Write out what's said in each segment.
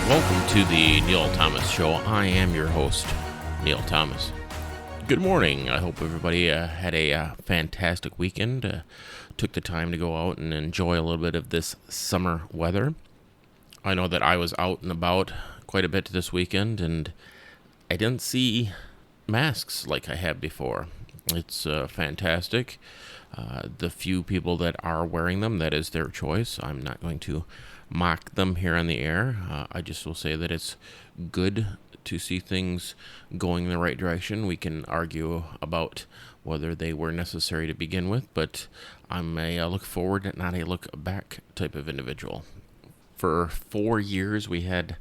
Welcome to the Neil Thomas Show. I am your host, Neil Thomas. Good morning. I hope everybody had a fantastic weekend. Took the time to go out and enjoy a little bit of this summer weather. I know that I was out and about quite a bit this weekend, and I didn't see masks like I had before. It's fantastic. The few people that are wearing them, that is their choice. I'm not going to mock them here on the air. I just will say that it's good to see things going in the right direction. We can argue about whether they were necessary to begin with, but I'm a look forward, not a look back type of individual. For 4 years, we had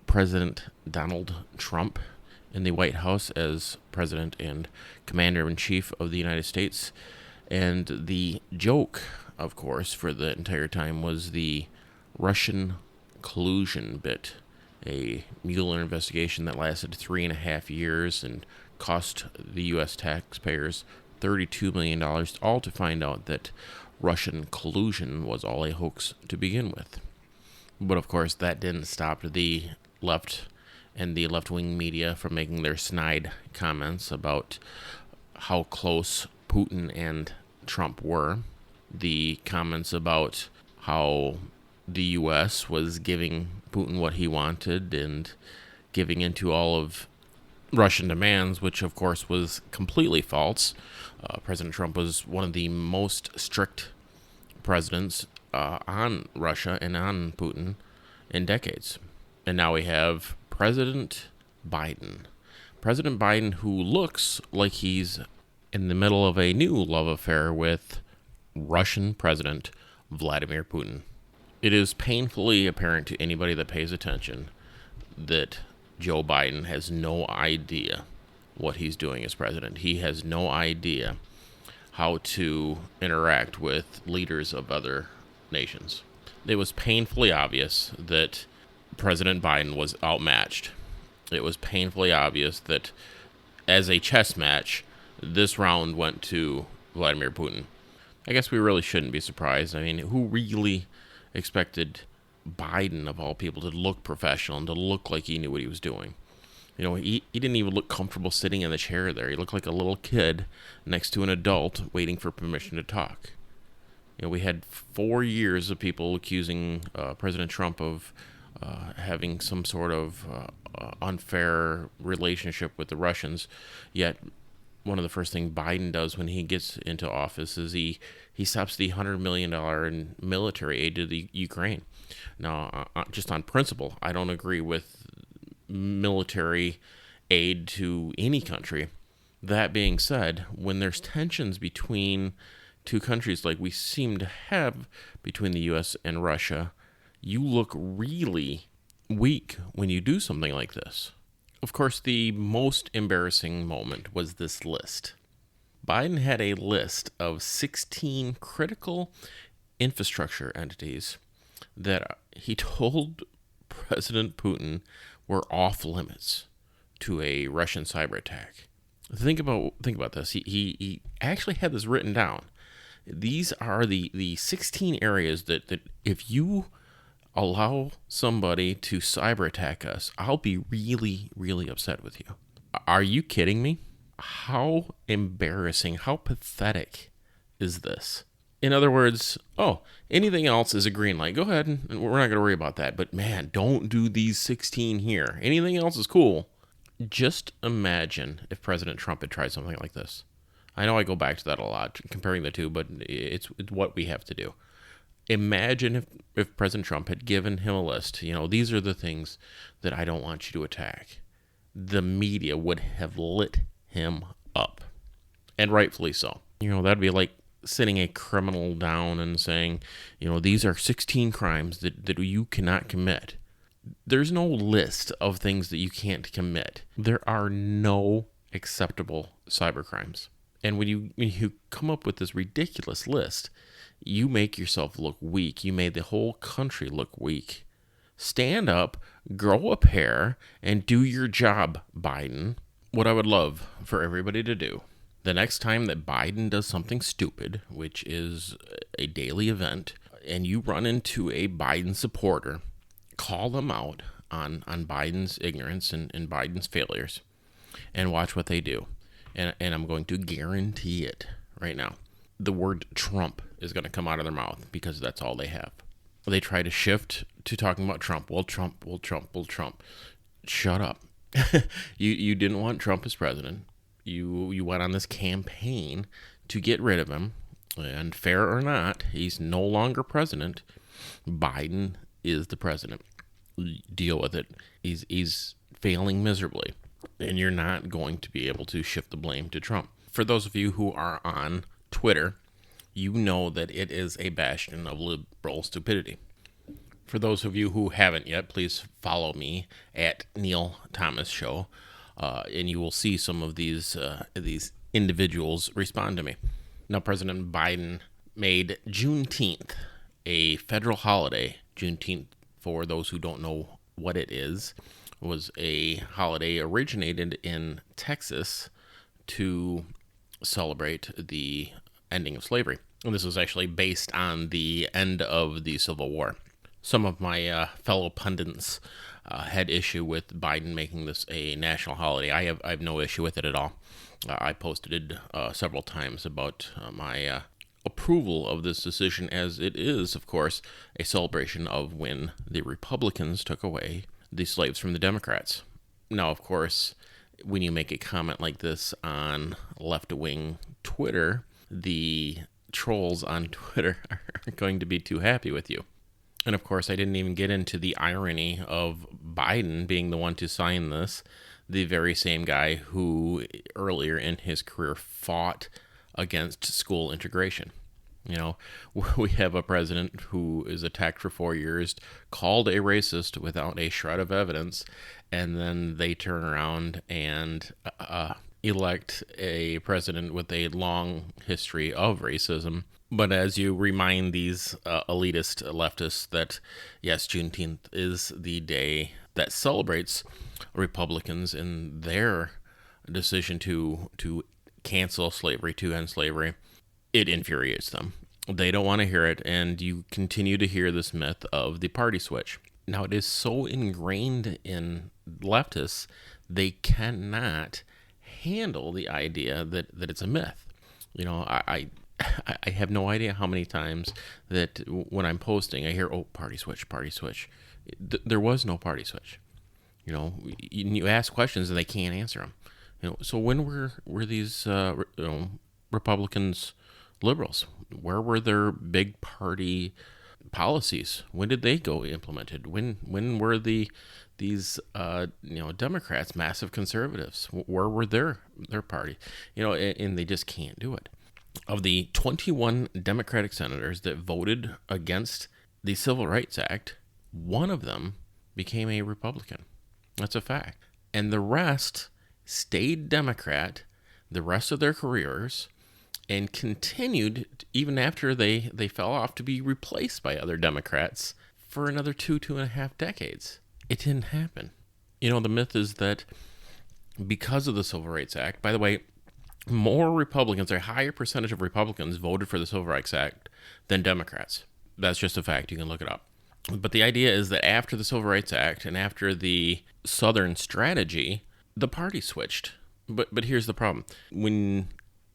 President Donald Trump in the White House as President and Commander-in-Chief of the United States. And the joke, of course, for the entire time was the Russian collusion bit, a Mueller investigation that lasted 3.5 years and cost the U.S. taxpayers $32 million, all to find out that Russian collusion was all a hoax to begin with. But of course, that didn't stop the left and the left-wing media from making their snide comments about how close Putin and Trump were. The comments about how the U.S. was giving Putin what he wanted and giving into all of Russian demands, which of course was completely false. President Trump was one of the most strict presidents on Russia and on Putin in decades. And now we have President Biden. President Biden, who looks like he's in the middle of a new love affair with Russian President Vladimir Putin. It is painfully apparent to anybody that pays attention that Joe Biden has no idea what he's doing as president. He has no idea how to interact with leaders of other nations. It was painfully obvious that President Biden was outmatched. It was painfully obvious that as a chess match, this round went to Vladimir Putin. I guess we really shouldn't be surprised. I mean, who really expected Biden, of all people, to look professional and to look like he knew what he was doing? You know, he didn't even look comfortable sitting in the chair there. He looked like a little kid next to an adult waiting for permission to talk. You know, we had 4 years of people accusing President Trump of having some sort of unfair relationship with the Russians, yet one of the first things Biden does when he gets into office is he stops the $100 million in military aid to the Ukraine. Now, just on principle, I don't agree with military aid to any country. That being said, when there's tensions between two countries like we seem to have between the U.S. and Russia, you look really weak when you do something like this. Of course, the most embarrassing moment was this list. Biden had a list of 16 critical infrastructure entities that he told President Putin were off limits to a Russian cyber attack. Think about this. He actually had this written down. These are the 16 areas that if you allow somebody to cyber attack us, I'll be really, really upset with you. Are you kidding me? How embarrassing, how pathetic is this? In other words, anything else is a green light. Go ahead, and we're not going to worry about that. But man, don't do these 16 here. Anything else is cool. Just imagine if President Trump had tried something like this. I know I go back to that a lot, comparing the two, but it's what we have to do. Imagine if President Trump had given him a list. You know, these are the things that I don't want you to attack. The media would have lit him up, and rightfully so. You know, that'd be like sitting a criminal down and saying, you know, these are 16 crimes that you cannot commit. There's no list of things that you can't commit. There are no acceptable cyber crimes. And when you come up with this ridiculous list, you make yourself look weak. You made the whole country look weak. Stand up, grow a pair, and do your job, Biden. What I would love for everybody to do, the next time that Biden does something stupid, which is a daily event, and you run into a Biden supporter, call them out on Biden's ignorance and Biden's failures, and watch what they do. And I'm going to guarantee it right now. The word Trump is going to come out of their mouth because that's all they have. They try to shift to talking about Trump. Well, Trump. Shut up. You didn't want Trump as president. You went on this campaign to get rid of him. And fair or not, he's no longer president. Biden is the president. Deal with it. He's failing miserably. And you're not going to be able to shift the blame to Trump. For those of you who are on Twitter, you know that it is a bastion of liberal stupidity. For those of you who haven't yet, please follow me at Neil Thomas Show, and you will see some of these individuals respond to me. Now, President Biden made Juneteenth a federal holiday. Juneteenth, for those who don't know what it is, was a holiday originated in Texas to celebrate the ending of slavery. And this was actually based on the end of the Civil War. Some of my fellow pundits had issue with Biden making this a national holiday. I have no issue with it at all. I posted several times about my approval of this decision, as it is, of course, a celebration of when the Republicans took away the slaves from the Democrats. Now, of course, when you make a comment like this on left-wing Twitter, the trolls on Twitter aren't going to be too happy with you. And of course, I didn't even get into the irony of Biden being the one to sign this, the very same guy who earlier in his career fought against school integration. You know, we have a president who is attacked for 4 years, called a racist without a shred of evidence, and then they turn around and elect a president with a long history of racism. But as you remind these elitist leftists that, yes, Juneteenth is the day that celebrates Republicans in their decision to cancel slavery, to end slavery, it infuriates them. They don't want to hear it, and you continue to hear this myth of the party switch. Now, it is so ingrained in leftists, they cannot handle the idea that it's a myth. You know, I have no idea how many times that when I'm posting, I hear, oh, party switch, party switch. There was no party switch. You know, you ask questions and they can't answer them. You know, so when were these Republicans liberals? Where were their big party policies? When did they go implemented? When were these Democrats massive conservatives? Where were their party? You know, and they just can't do it. Of the 21 Democratic senators that voted against the Civil Rights Act, one of them became a Republican. That's a fact. And the rest stayed Democrat the rest of their careers and continued even after they fell off to be replaced by other Democrats for another 2.5 decades. It didn't happen. You know, the myth is that because of the Civil Rights Act, by the way, more Republicans, a higher percentage of Republicans voted for the Civil Rights Act than Democrats. That's just a fact. You can look it up. But the idea is that after the Civil Rights Act and after the Southern strategy, the party switched. But here's the problem. When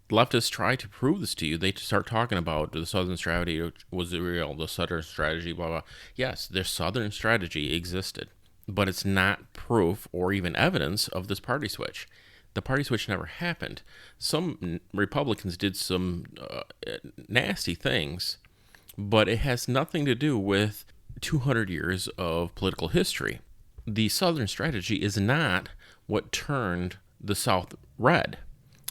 leftists try to prove this to you, they start talking about the Southern strategy was real, the Southern strategy, blah, blah. Yes, their Southern strategy existed, but it's not proof or even evidence of this party switch. The party switch never happened. Some Republicans did some nasty things, but it has nothing to do with 200 years of political history. The Southern strategy is not what turned the South red.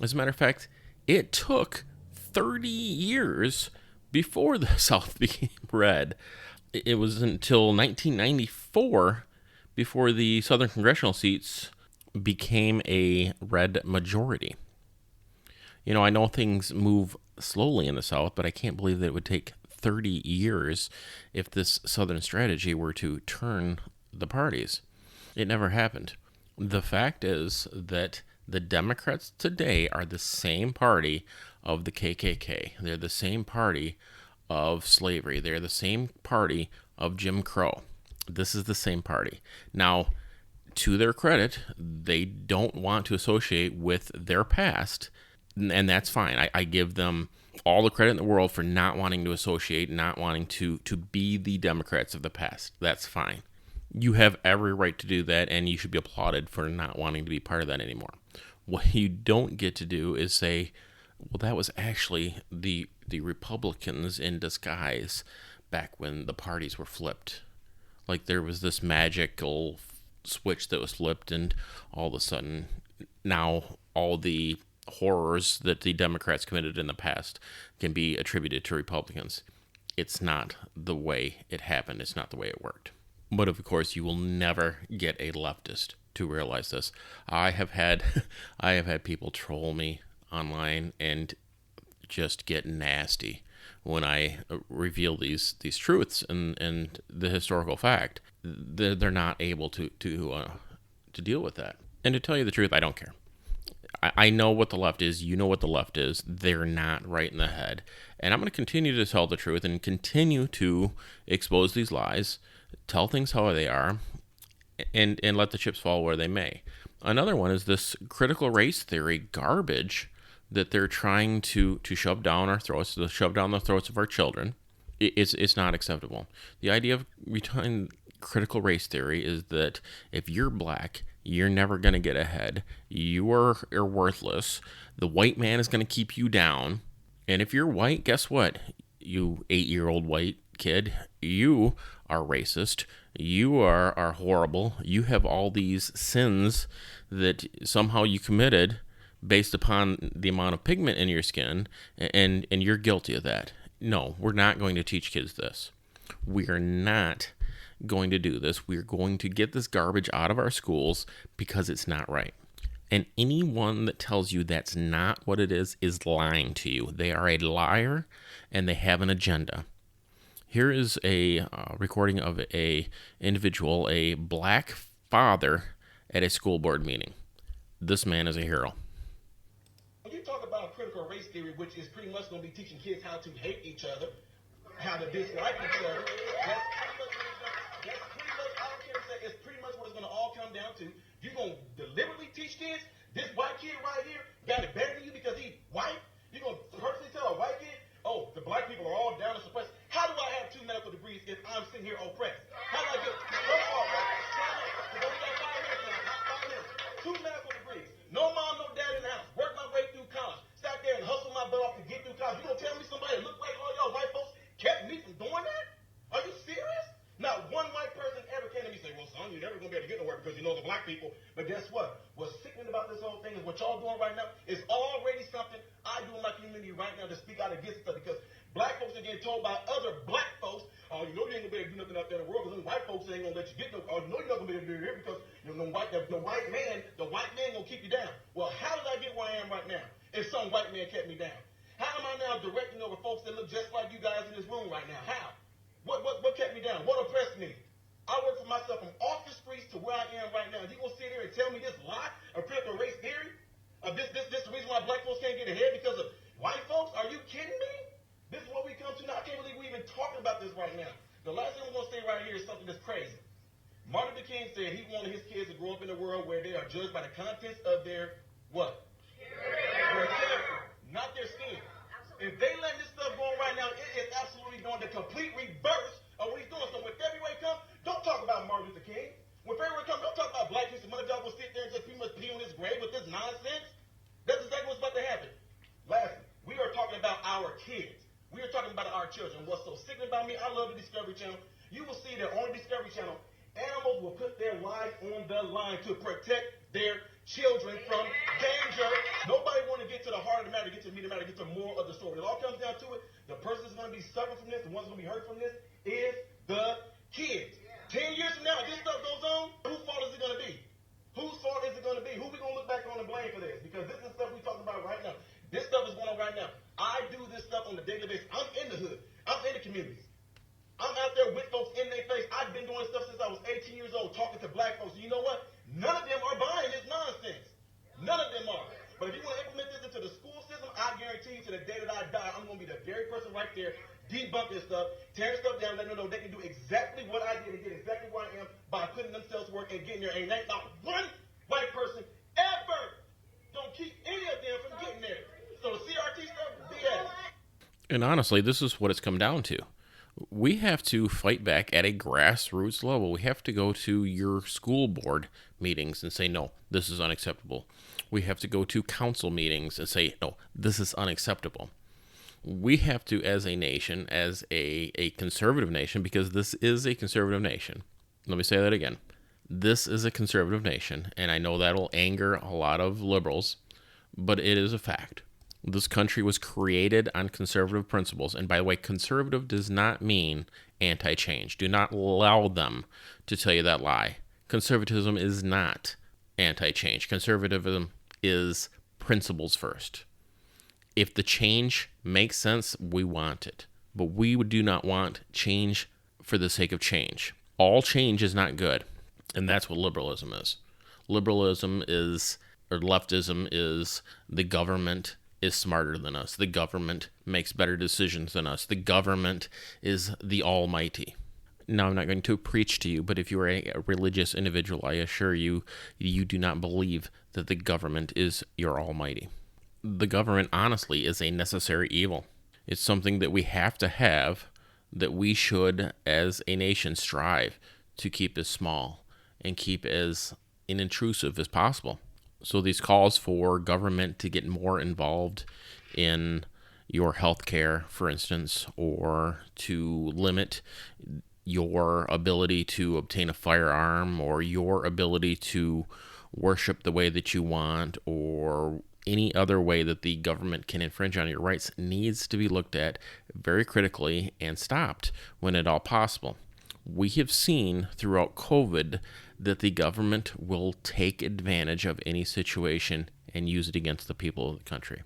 As a matter of fact, it took 30 years before the South became red. It was until 1994 before the Southern congressional seats became a red majority. I know things move slowly in the South, but I can't believe that it would take 30 years if this Southern strategy were to turn the parties. It never happened. The fact is that the Democrats today are the same party of the KKK. They're the same party of slavery. They're the same party of Jim Crow. This is the same party. Now, to their credit, they don't want to associate with their past, and that's fine. I give them all the credit in the world for not wanting to associate, not wanting to be the Democrats of the past. That's fine. You have every right to do that, and you should be applauded for not wanting to be part of that anymore. What you don't get to do is say, well, that was actually the Republicans in disguise back when the parties were flipped. Like there was this magical switch that was flipped, and all of a sudden now all the horrors that the Democrats committed in the past can be attributed to Republicans. It's not the way it happened. It's not the way it worked. But of course, you will never get a leftist to realize this. I have had people troll me online and just get nasty when I reveal these truths and the historical fact. They're not able to deal with that. And to tell you the truth, I don't care. I know what the left is. You know what the left is. They're not right in the head. And I'm going to continue to tell the truth and continue to expose these lies, tell things how they are, and let the chips fall where they may. Another one is this critical race theory garbage that they're trying to shove down our throats, to shove down the throats of our children. It's not acceptable. The idea of behind critical race theory is that if you're black, you're never going to get ahead. You are worthless. The white man is going to keep you down. And if you're white, guess what? You 8-year-old white kid, you are racist. You are horrible. You have all these sins that somehow you committed based upon the amount of pigment in your skin, and you're guilty of that. No, we're not going to teach kids this. We are not going to do this. We're going to get this garbage out of our schools because it's not right. And anyone that tells you that's not what it is lying to you. They are a liar, and they have an agenda. Here is a recording of a individual, a black father, at a school board meeting. This man is a hero. When you talk about critical race theory, which is pretty much going to be teaching kids how to hate each other, how to dislike each other, it's pretty much what it's going to all come down to. You're going to deliberately teach kids, this white kid right here got it better than you because he's white. You're going to personally tell a white kid, oh, the black people are all down and suppressed. How do I have 2 medical degrees if I'm sitting here oppressed? How do I get, first of all, we got 5 minutes now, 2 medical degrees. No mom, no dad in the house. Work my way through college. Sat there and hustle my butt off to get through college. You going to tell me somebody that look like all y'all white folks kept me from doing that? Are you serious? Not one white person ever came to me and said, well, son, you're never going to be able to get nowhere because you know the black people. But guess what? What's sickening about this whole thing is what y'all doing right now is already something I do in my community right now to speak out against stuff because black folks are getting told by other black folks, oh, you know you ain't going to be able to do nothing out there in the world because them white folks ain't going to let you get no, oh, you know you're not going to be able to do it here because you know, the white man going to keep you down. Well, how did I get where I am right now if some white man kept me down? How am I now directing over folks that look just like you guys in this room right now? How? What kept me down? What oppressed me? I work for myself from off the streets to where I am right now. You gonna sit here and tell me this lie of critical race theory? This the reason why black folks can't get ahead because of white folks? Are you kidding me? This is what we come to now. I can't believe we're even talking about this right now. The last thing we're gonna say right here is something that's crazy. Martin Luther King said he wanted his kids to grow up in a world where they are judged by the contents of their what? Their character, not their skin. If they let this stuff go on right now, it is absolutely going the complete reverse of what he's doing. So when February comes, don't talk about Martin Luther King. When February comes, don't talk about black people. Some other y'all will sit there and just pretty much pee on his grave with this nonsense. That's exactly what's about to happen. Lastly, we are talking about our kids. We are talking about our children. What's so sickening about me, I love the Discovery Channel. You will see that on the Discovery Channel, animals will put their lives on the line to protect their children from danger. Nobody want to get to the heart of the matter, get to the meat of the matter, get to the moral of the story. It all comes down to it. The person that's going to be suffering from this, the ones going to be hurt from this, is the kids. 10 years from now, if this stuff goes on, whose fault is it going to be? Whose fault is it going to be? Who we going to look back on and blame for this? Because this is stuff we're talking about right now. This stuff going to be the very person right there debunking stuff, tearing stuff down, letting them know they can do exactly what I did and get exactly where I am by putting themselves to work and getting there. And ain't not one white person ever don't keep any of them from getting there. So the CRT stuff, BS. And honestly, this is what it's come down to. We have to fight back at a grassroots level. We have to go to your school board meetings and say, no, this is unacceptable. We have to go to council meetings and say, no, this is unacceptable. We have to, as a nation, as a conservative nation, because this is a conservative nation. Let me say that again. This is a conservative nation, and I know that'll anger a lot of liberals, but it is a fact. This country was created on conservative principles. And by the way, conservative does not mean anti-change. Do not allow them to tell you that lie. Conservatism is not anti-change. Conservatism is principles first. If the change makes sense, we want it. But we do not want change for the sake of change. All change is not good. And that's what liberalism is. Liberalism is, or leftism is, the government is smarter than us. The government makes better decisions than us. The government is the almighty. Now, I'm not going to preach to you, but if you are a religious individual, I assure you, you do not believe that the government is your almighty. The government, honestly, is a necessary evil. It's something that we have to have, that we should, as a nation, strive to keep as small and keep as inintrusive as possible. So these calls for government to get more involved in your health care, for instance, or to limit your ability to obtain a firearm or your ability to worship the way that you want or any other way that the government can infringe on your rights needs to be looked at very critically and stopped when at all possible. We have seen throughout COVID that the government will take advantage of any situation and use it against the people of the country.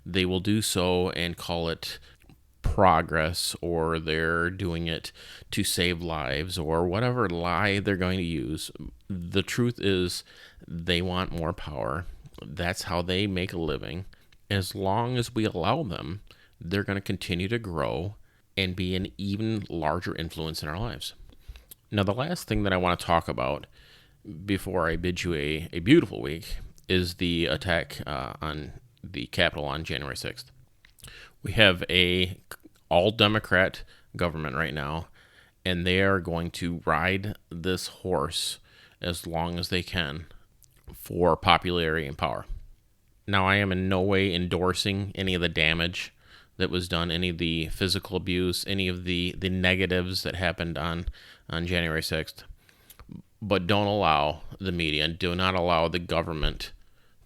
They will do so and call it progress, or they're doing it to save lives, or whatever lie they're going to use. The truth is they want more power. That's how they make a living. As long as we allow them, they're going to continue to grow and be an even larger influence in our lives. Now, the last thing that I want to talk about before I bid you a beautiful week is the attack on the Capitol on January 6th. We have a all-Democrat government right now, and they are going to ride this horse as long as they can for popularity and power. Now, I am in no way endorsing any of the damage that was done, any of the physical abuse, any of the negatives that happened on January 6th. But don't allow the media and do not allow the government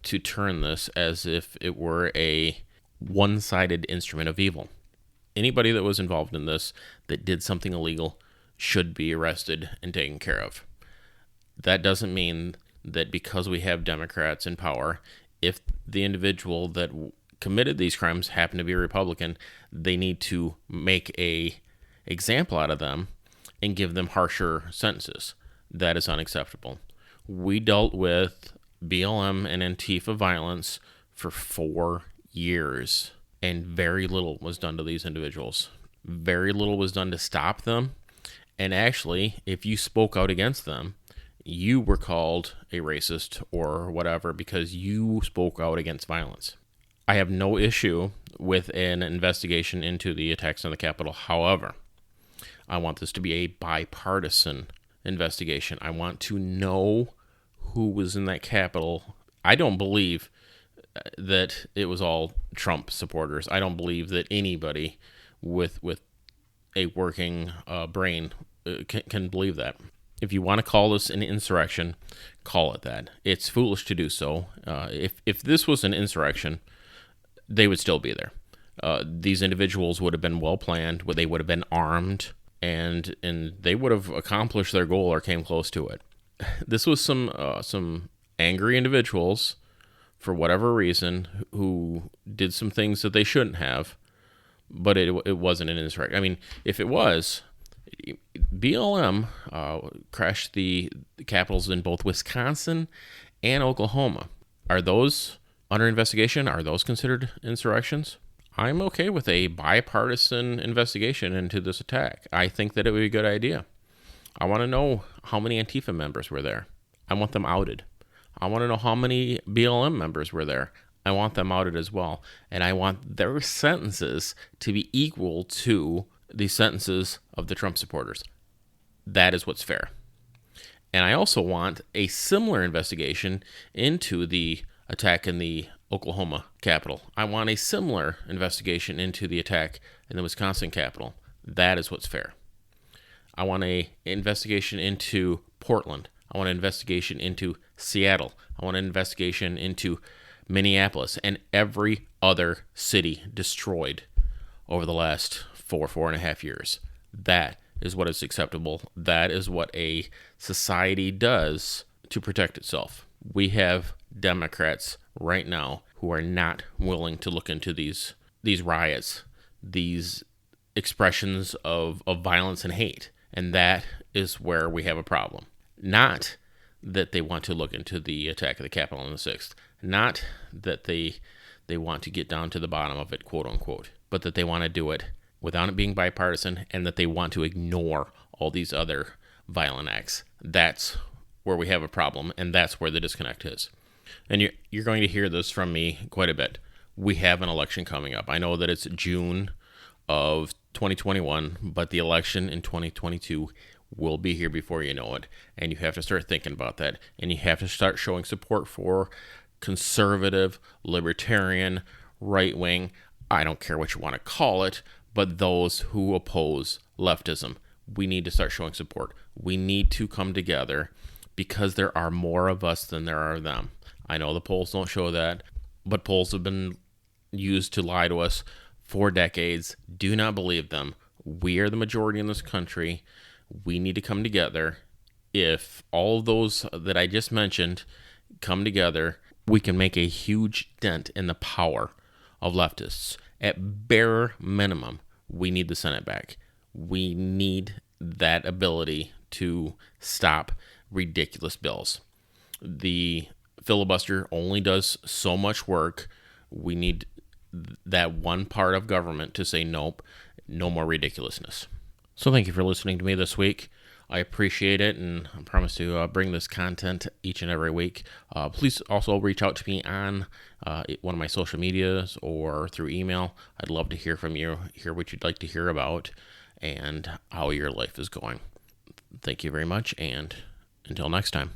to turn this as if it were a one-sided instrument of evil. Anybody that was involved in this that did something illegal should be arrested and taken care of. That doesn't mean that because we have Democrats in power, if the individual that committed these crimes happened to be a Republican, they need to make a example out of them and give them harsher sentences. That is unacceptable. We dealt with BLM and Antifa violence for 4 years, and very little was done to these individuals. Very little was done to stop them, and actually, if you spoke out against them, you were called a racist or whatever because you spoke out against violence. I have no issue with an investigation into the attacks on the Capitol. However, I want this to be a bipartisan investigation. I want to know who was in that Capitol. I don't believe that it was all Trump supporters. I don't believe that anybody with a working brain can believe that. If you want to call this an insurrection, call it that. It's foolish to do so. If this was an insurrection, they would still be there. These individuals would have been well planned, they would have been armed, and they would have accomplished their goal or came close to it. This was some angry individuals, for whatever reason, who did some things that they shouldn't have, but it wasn't an insurrection. I mean, if it was, BLM crashed the capitals in both Wisconsin and Oklahoma. Are those under investigation? Are those considered insurrections? I'm okay with a bipartisan investigation into this attack. I think that it would be a good idea. I want to know how many Antifa members were there. I want them outed. I want to know how many BLM members were there. I want them outed as well. And I want their sentences to be equal to the sentences of the Trump supporters. That is what's fair. And I also want a similar investigation into the attack in the Oklahoma Capitol. I want a similar investigation into the attack in the Wisconsin Capitol. That is what's fair. I want an investigation into Portland. I want an investigation into Seattle. I want an investigation into Minneapolis and every other city destroyed over the last 4.5 years. That is what is acceptable. That is what a society does to protect itself. We have Democrats right now who are not willing to look into these riots, these expressions of violence and hate. And that is where we have a problem. Not that they want to look into the attack of the Capitol on the 6th. Not that they want to get down to the bottom of it, quote unquote, but that they want to do it without it being bipartisan, and that they want to ignore all these other violent acts. That's where we have a problem, and that's where the disconnect is. And you're going to hear this from me quite a bit. We have an election coming up. I know that it's June of 2021, but the election in 2022 will be here before you know it, and you have to start thinking about that, and you have to start showing support for conservative, libertarian, right-wing, I don't care what you want to call it, but those who oppose leftism. We need to start showing support. We need to come together because there are more of us than there are them. I know the polls don't show that, but polls have been used to lie to us for decades. Do not believe them. We are the majority in this country. We need to come together. If all of those that I just mentioned come together, we can make a huge dent in the power of leftists. At bare minimum, we need the Senate back. We need that ability to stop ridiculous bills. The filibuster only does so much work. We need that one part of government to say, nope, no more ridiculousness. So thank you for listening to me this week. I appreciate it, and I promise to bring this content each and every week. Please also reach out to me on one of my social medias or through email. I'd love to hear from you, hear what you'd like to hear about, and how your life is going. Thank you very much, and until next time.